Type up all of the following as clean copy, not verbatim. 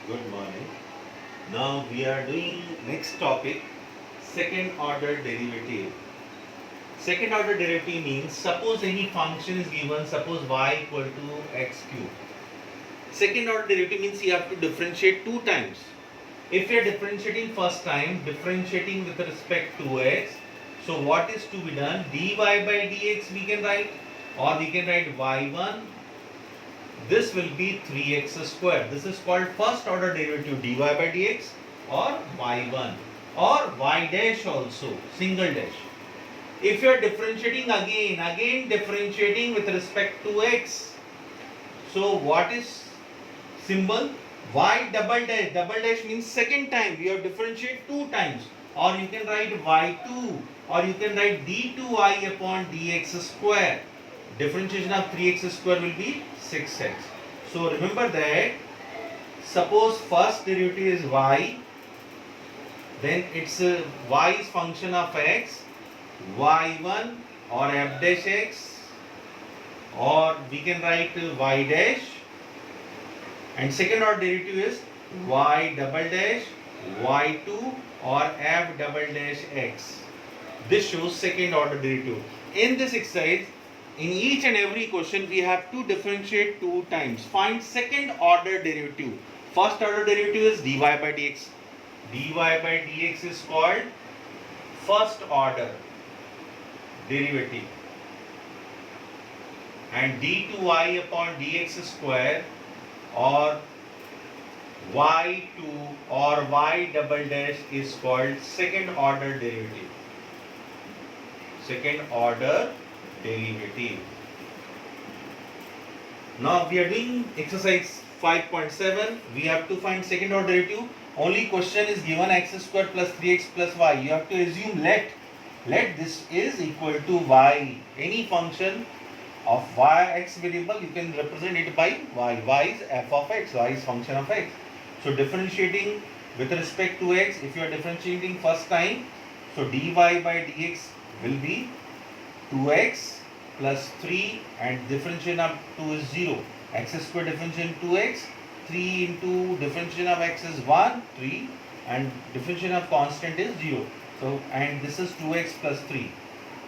Good morning. Now we are doing next topic, second order derivative. Second order derivative means suppose any function is given, suppose y equal to x cube. Second order derivative means you have to differentiate two times. If you are differentiating first time, differentiating with respect to x, so what is to be done? Dy by dx we can write, or we can write y1. This will be 3x square. This is called first order derivative dy by dx or y1 or y dash also, single dash. If you are differentiating again differentiating with respect to x. So what is symbol? Y double dash means second time. We have differentiate two times. Or you can write y2 or you can write d2y upon dx square. Differentiation of 3x square will be 6x. So remember that suppose first derivative is y, then it's y is function of x, y1 or f dash x, or we can write y dash, and second order derivative is y double dash, y2 or f double dash x. This shows second order derivative. In this exercise, in each and every question we have to differentiate two times. Find second order derivative. First order derivative is dy by dx. Dy by dx is called first order derivative. And d2y upon dx square or y2 or y double dash is called second order derivative. Second order derivative. Now we are doing exercise 5.7. We have to find second order derivative. Only question is given x square plus 3x plus y. You have to assume let this is equal to y. Any function of x variable you can represent it by y. Y is f of x. Y is function of x. So differentiating with respect to x, if you are differentiating first time, so dy by dx will be 2x plus 3 and differentiation of 2 is 0. X square differentiation 2x, 3 into differentiation of x is 1, 3 and differentiation of constant is 0. So and this is 2x plus 3.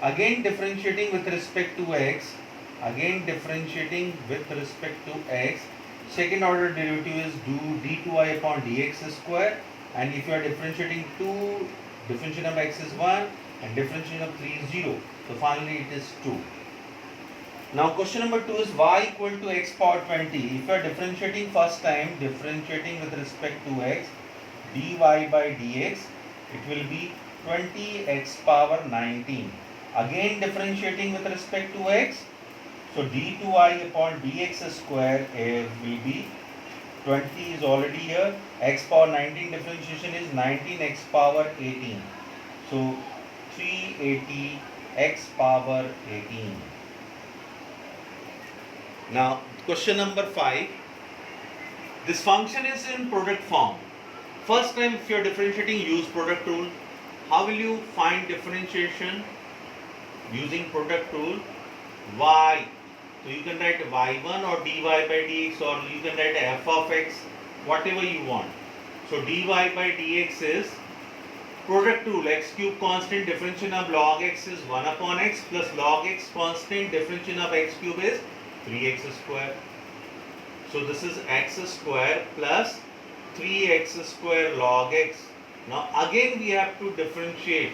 Again differentiating with respect to x, second order derivative is d2y upon dx square, and if you are differentiating 2, differentiation of x is 1 and differentiation of 3 is 0. So finally it is 2. Now question number 2 is y equal to x power 20. If you are differentiating first time, differentiating with respect to x, dy by dx, it will be 20x power 19. Again differentiating with respect to x, so d2y upon dx square will be 20 is already here. X power 19 differentiation is 19x power 18. So 380 x power 18. Now question number 5. This function is in product form. First time if you are differentiating, use product rule. How will you find differentiation? Using product rule. Y. So you can write y1 or dy by dx, or you can write f of x, whatever you want. So dy by dx is product rule, x cube constant, differentiation of log x is 1 upon x plus log x constant, differentiation of x cube is 3x square. So this is x square plus 3x square log x. Now again we have to differentiate.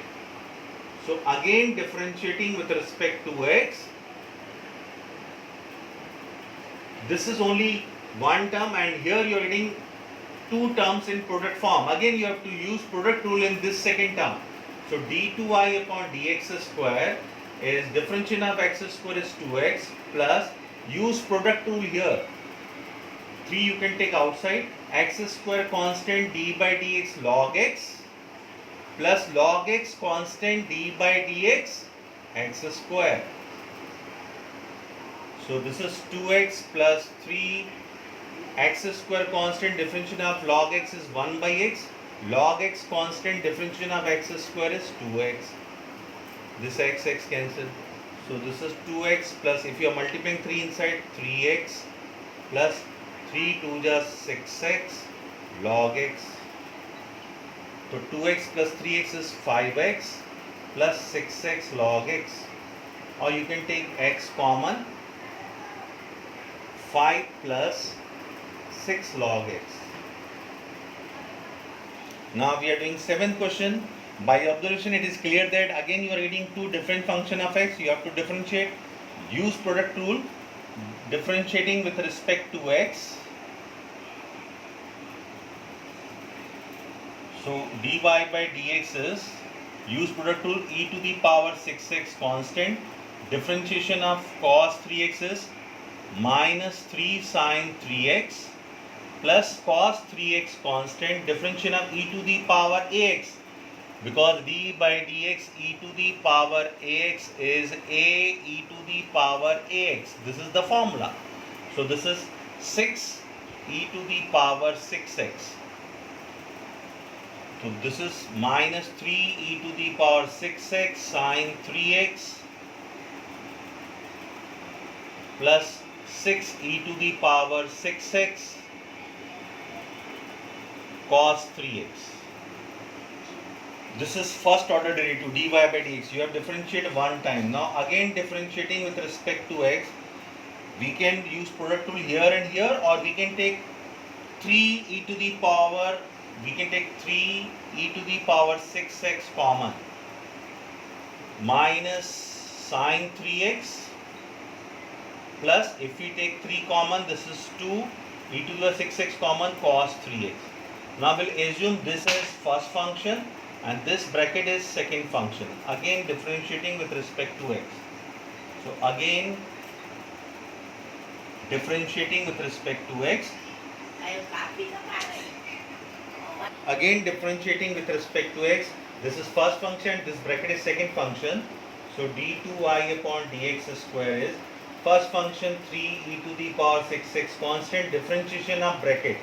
So again differentiating with respect to x. This is only one term and here you are getting two terms in product form. Again you have to use product rule in this second term. So d2y upon dx square is differentiation of x square is 2x plus use product rule here. 3 you can take outside. X square constant d by dx log x plus log x constant d by dx x square. So this is 2x plus 3 x square constant, differentiation of log x is 1 by x. Log x constant, differentiation of x square is 2x. This x cancel. So this is 2x plus, if you are multiplying 3 inside, 3x plus 3 2 just 6x. log x. So 2x plus 3x is 5x plus 6x log x. Or you can take x common, 5 plus 6 log x. Now we are doing 7th question. By observation it is clear that again you are getting two different function of x. You have to differentiate. Use product rule. Differentiating with respect to x. So dy by dx is, use product rule, e to the power 6x constant. Differentiation of cos 3x is minus 3 sin 3x plus cos 3x constant. Differentiation of e to the power ax, because d by dx e to the power ax is a e to the power ax. This is the formula. So this is 6 e to the power 6x. So this is minus 3 e to the power 6x sin 3x plus 6 e to the power 6x cos 3x. This is first order derivative dy by dx. You have differentiated one time. Now again differentiating with respect to x, we can use product rule here and here, or we can take 3 e to the power, we can take 3 e to the power 6x common minus sin 3x plus, if we take 3 common, this is 2 e to the 6x common cos 3x. Now we'll assume this is first function and this bracket is second function. Again differentiating with respect to x. So again differentiating with respect to x. Again differentiating with respect to x. This is first function, this bracket is second function. So d2y upon dx square is first function 3 e to the power 6x constant. Differentiation of bracket.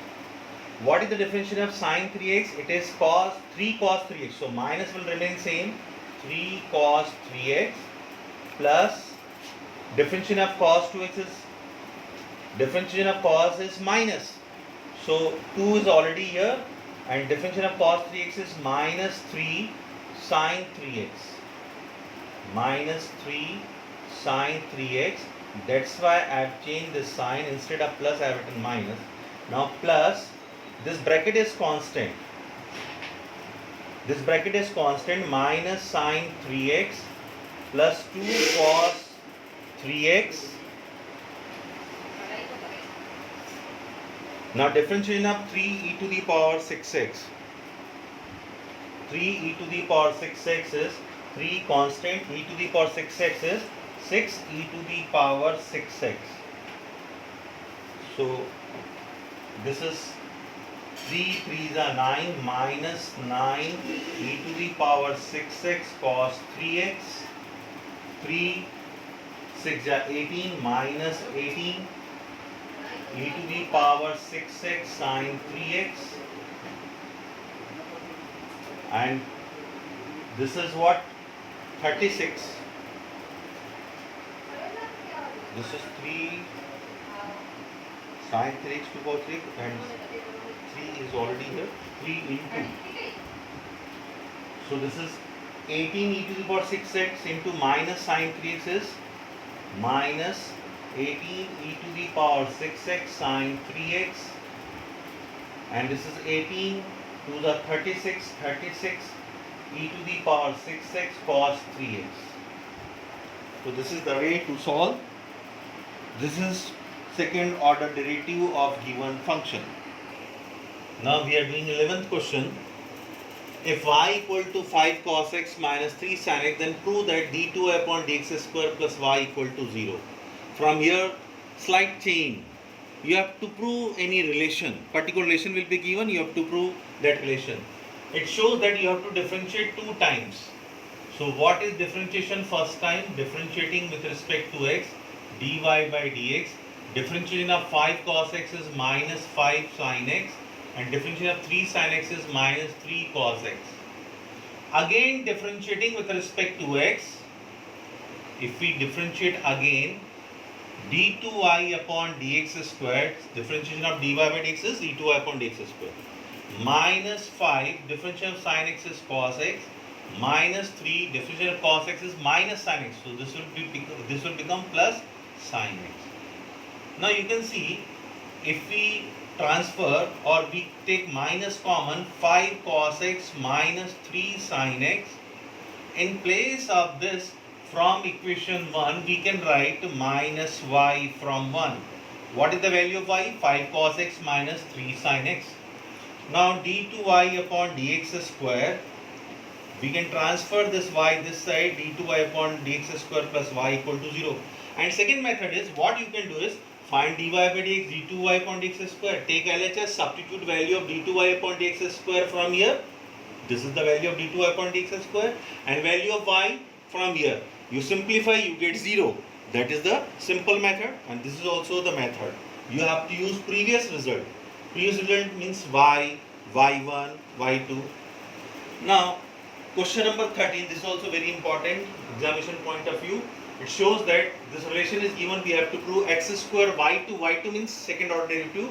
What is the differentiation of sin 3x? It is cos 3 cos 3x. So minus will remain same. 3 cos 3x plus differentiation of cos 2x is, differentiation of cos is minus. So 2 is already here, and differentiation of cos 3x is minus 3 sin 3x. Minus 3 sin 3x. That's why I have changed this sign. Instead of plus I have written minus. Now plus, this bracket is constant. This bracket is constant, minus sin 3x plus 2 cos 3x. Now differentiation of 3 e to the power 6x. 3 e to the power 6x is 3 constant, e to the power 6x is 6 e to the power 6x. So this is 3 3s are 9 minus 9 e to the power 6x cos 3x. 3 6 are 18 minus 18 e to the power 6x sin 3x. And this is what? 36. This is 3 sin 3x to power 3, and 3 is already here. 3 into. So this is 18 e to the power 6x into minus sin 3x is minus 18 e to the power 6x sin 3x, and this is 18 to the 36 e to the power 6x cos 3x. So this is the way to solve. This is second order derivative of given function. Now we are doing 11th question. If y equal to 5 cos x minus 3 sin x, then prove that d2 upon dx square plus y equal to 0. From here, slight change. You have to prove any relation. Particular relation will be given, you have to prove that relation. It shows that you have to differentiate 2 times. So what is differentiation first time? Differentiating with respect to x, dy by dx. Differentiation of 5 cos x is minus 5 sin x, and differentiation of 3 sin x is minus 3 cos x. Again differentiating with respect to x, if we differentiate again, d2y upon dx squared, differentiation of dy by dx is d2y upon dx squared. minus 5 differential of sin x is cos x, minus 3 differential of cos x is minus sin x. So this will become plus sin x. Now you can see, if we transfer or we take minus common, 5 cos x minus 3 sin x, in place of this from equation 1 we can write minus y from 1. What is the value of y? 5 cos x minus 3 sin x. Now d2y upon dx square, we can transfer this y this side, d2y upon dx square plus y equal to 0. And second method is, what you can do is find dy by dx, d2y upon dx square. Take LHS, substitute value of d2y upon dx square from here. This is the value of d2y upon dx square, and value of y from here. You simplify, you get 0. That is the simple method, and this is also the method. You have to use previous result. Previous result means y, y1, y2. Now, question number 13, this is also very important examination point of view. It shows that this relation is given, we have to prove x square y2. Y2 means second order derivative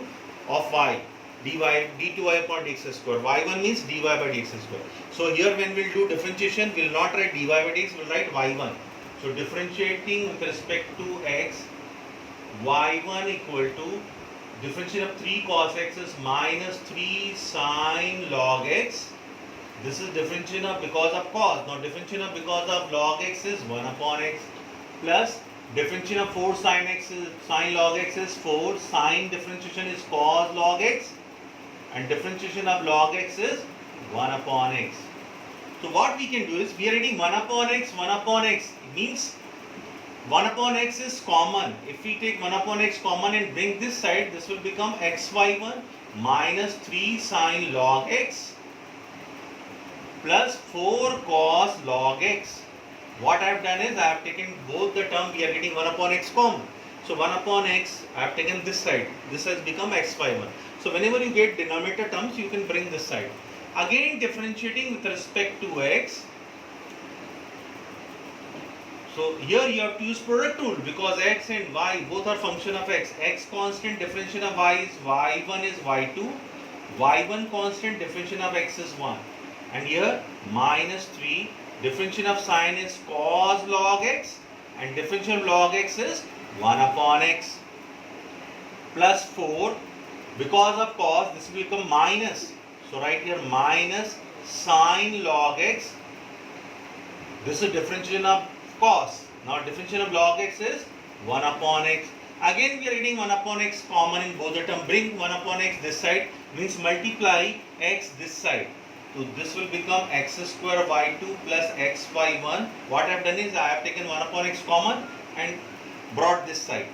of y, dy, d2y upon dx square. Y1 means dy by dx square. So here when we'll do differentiation, we'll not write dy by dx, we'll write y1. So differentiating with respect to x, y1 equal to differentiation of 3 cos x is minus 3 sin log x. This is differentiation of because of cos. Now differentiation of because of log x is 1 upon x, plus differentiation of 4 sin x is sin log x is 4. Sin differentiation is cos log x, and differentiation of log x is 1 upon x. So what we can do is, we are writing 1 upon x, 1 upon x. It means 1 upon x is common. If we take 1 upon x common and bring this side, this will become xy1 minus 3 sin log x plus 4 cos log x. What I have done is, I have taken both the term, we are getting 1 upon x common. So 1 upon x, I have taken this side. This has become xy1. So whenever you get denominator terms, you can bring this side. Again differentiating with respect to x. So here you have to use product rule, because x and y both are function of x. X constant, differentiation of y is y1 is y2. Y1 constant, differentiation of x is 1. And here minus 3, differentiation of sin is cos log x, and differentiation of log x is 1 upon x, plus 4. Because of cos, this will become minus. So right here minus sin log x. This is differentiation of cos. Now differentiation of log x is 1 upon x. Again we are reading 1 upon x common in both the term. Bring 1 upon x this side, means multiply x this side. So this will become x square y2 plus xy1. What I have done is, I have taken 1 upon x common and brought this side.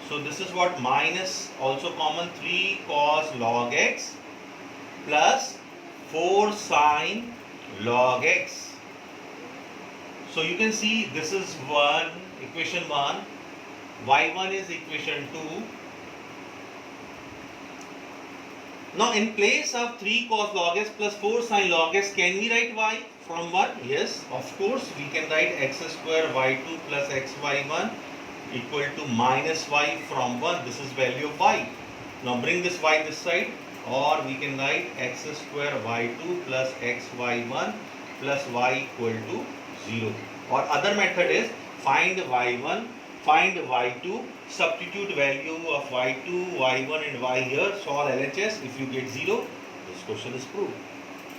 So this is what, minus also common 3 cos log x plus 4 sin log x. So you can see this is equation 1, y1 is equation 2. Now in place of 3 cos log x plus 4 sin log x, can we write y from 1? Yes, of course we can write x square y2 plus xy1 equal to minus y from 1. This is value of y. Now bring this y this side, or we can write x square y2 plus xy1 plus y equal to 0. Or other method is, find y1, find y2, substitute value of y2, y1 and y here, solve LHS. If you get 0, this question is proved.